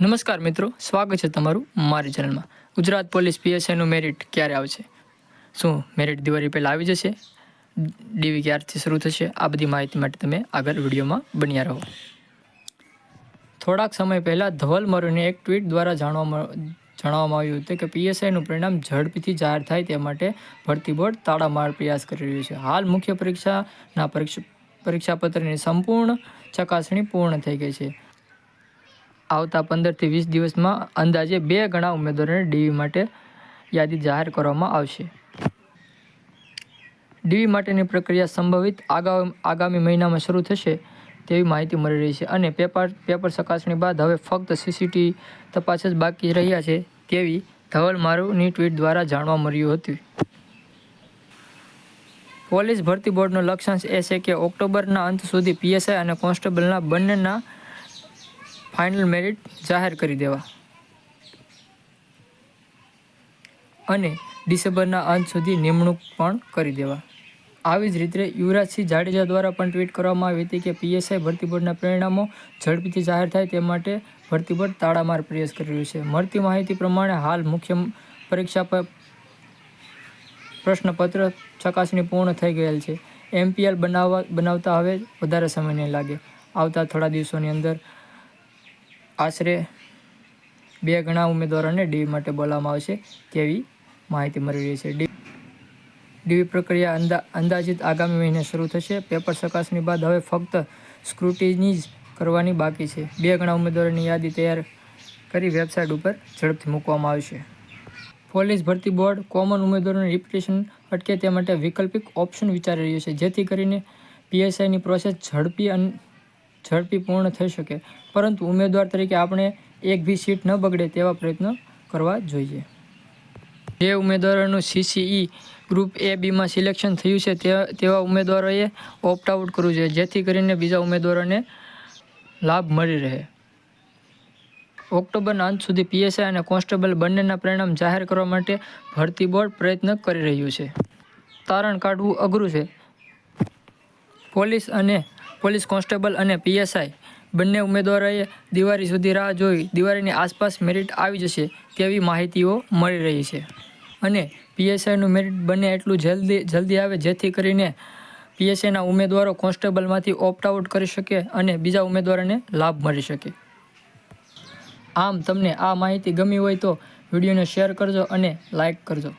નમસ્કાર મિત્રો, સ્વાગત છે તમારું મારી ચેનલમાં। ગુજરાત પોલીસ પીએસઆઈનું મેરિટ ક્યારે આવશે? શું મેરિટ દિવાળી પહેલાં આવી જશે? ડીવી ક્યારથી શરૂ થશે? આ બધી માહિતી માટે તમે આગળ વિડીયોમાં બન્યા રહો। થોડાક સમય પહેલાં ધવલ મારુની એક ટ્વીટ દ્વારા જણાવવામાં આવ્યું હતું કે પીએસઆઈનું પરિણામ ઝડપથી જાહેર થાય તે માટે ભરતી બોર્ડ તાળામાર પ્રયાસ કરી રહ્યું છે। હાલ મુખ્ય પરીક્ષાના પરીક્ષાપત્રની સંપૂર્ણ ચકાસણી પૂર્ણ થઈ ગઈ છે। આવતા 15 થી 20 દિવસમાં અંદાજે 2 ગણા ઉમેદવારોને ડીવી માટે યાદી જાહેર કરવામાં આવશે। ડીવી માટેની પ્રક્રિયા સંભવિત આગામી મહિનામાં શરૂ થશે તેવી માહિતી મળી રહી છે અને પેપર ચકાસણી બાદ હવે ફક્ત સીસીટીવી તપાસ જ બાકી રહ્યા છે તેવી ધવલ મારુની ટ્વીટ દ્વારા જાણવા મળ્યું હતું। પોલીસ ભરતી બોર્ડનો લક્ષ્યાંક એ છે કે ઓક્ટોબરના અંત સુધી પીએસઆઈ અને કોન્સ્ટેબલના બંનેના ફાઇનલ મેરિટ જાહેર કરી દેવા અને ડિસેમ્બરના અંત સુધી નિમણૂક પણ કરી દેવા। આવી જ રીતે યુવરાજસિંહ જાડેજા દ્વારા પણ ટ્વીટ કરવામાં આવી હતી કે પીએસઆઈ ભરતી બોર્ડના પરિણામો ઝડપથી જાહેર થાય તે માટે ભરતી બોર્ડ તાળામાર પ્રયાસ કરી રહ્યું છે। મળતી માહિતી પ્રમાણે હાલ મુખ્ય પરીક્ષા પ્રશ્નપત્ર ચકાસણી પૂર્ણ થઈ ગયેલ છે। એમપીએલ બનાવતા હવે વધારે સમય નહીં લાગે। આવતા થોડા દિવસોની અંદર આશરે 2 ગણા ઉમેદવારોને ડીવી માટે બોલાવવામાં આવશે તેવી માહિતી મળી રહી છે। ડીવી પ્રક્રિયા અંદાજિત આગામી મહિને શરૂ થશે। પેપર ચકાસણી બાદ હવે ફક્ત સ્ક્રુટિની જ કરવાની બાકી છે। 2 ગણા ઉમેદવારોની યાદી તૈયાર કરી વેબસાઇટ ઉપર ઝડપથી મૂકવામાં આવશે। પોલીસ ભરતી બોર્ડ કોમન ઉમેદવારોનું રિપિટેશન અટકે તે માટે વૈકલ્પિક ઓપ્શન વિચારી રહ્યું છે જેથી કરીને પીએસઆઈની પ્રોસેસ ઝડપી પૂર્ણ થઈ શકે, પરંતુ ઉમેદવાર તરીકે આપણે એક બી સીટ ન બગડે તેવા પ્રયત્નો કરવા જોઈએ। જે ઉમેદવારોનું સીસીઈ ગ્રુપ એ બીમાં સિલેક્શન થયું છે તેવા ઉમેદવારોએ ઓપ્ટ આઉટ કરવું જોઈએ જેથી કરીને બીજા ઉમેદવારોને લાભ મળી રહે। ઓક્ટોબરના અંત સુધી પીએસઆઈ અને કોન્સ્ટેબલ બંનેના પરિણામ જાહેર કરવા માટે ભરતી બોર્ડ પ્રયત્ન કરી રહ્યું છે। તારણ કાઢવું અઘરું છે। પોલીસ કોન્સ્ટેબલ અને પીએસઆઈ બંને ઉમેદવારોએ દિવાળી સુધી રાહ જોઈ દિવાળીની આસપાસ મેરિટ આવી જશે તેવી માહિતીઓ મળી રહી છે અને પીએસઆઈનું મેરિટ બને એટલું જલ્દી આવે જેથી કરીને પીએસઆઈના ઉમેદવારો કોન્સ્ટેબલમાંથી ઓપ્ટ આઉટ કરી શકે અને બીજા ઉમેદવારોને લાભ મળી શકે। આમ તમને આ માહિતી ગમી હોય તો વિડીયોને શેર કરજો અને લાઇક કરજો।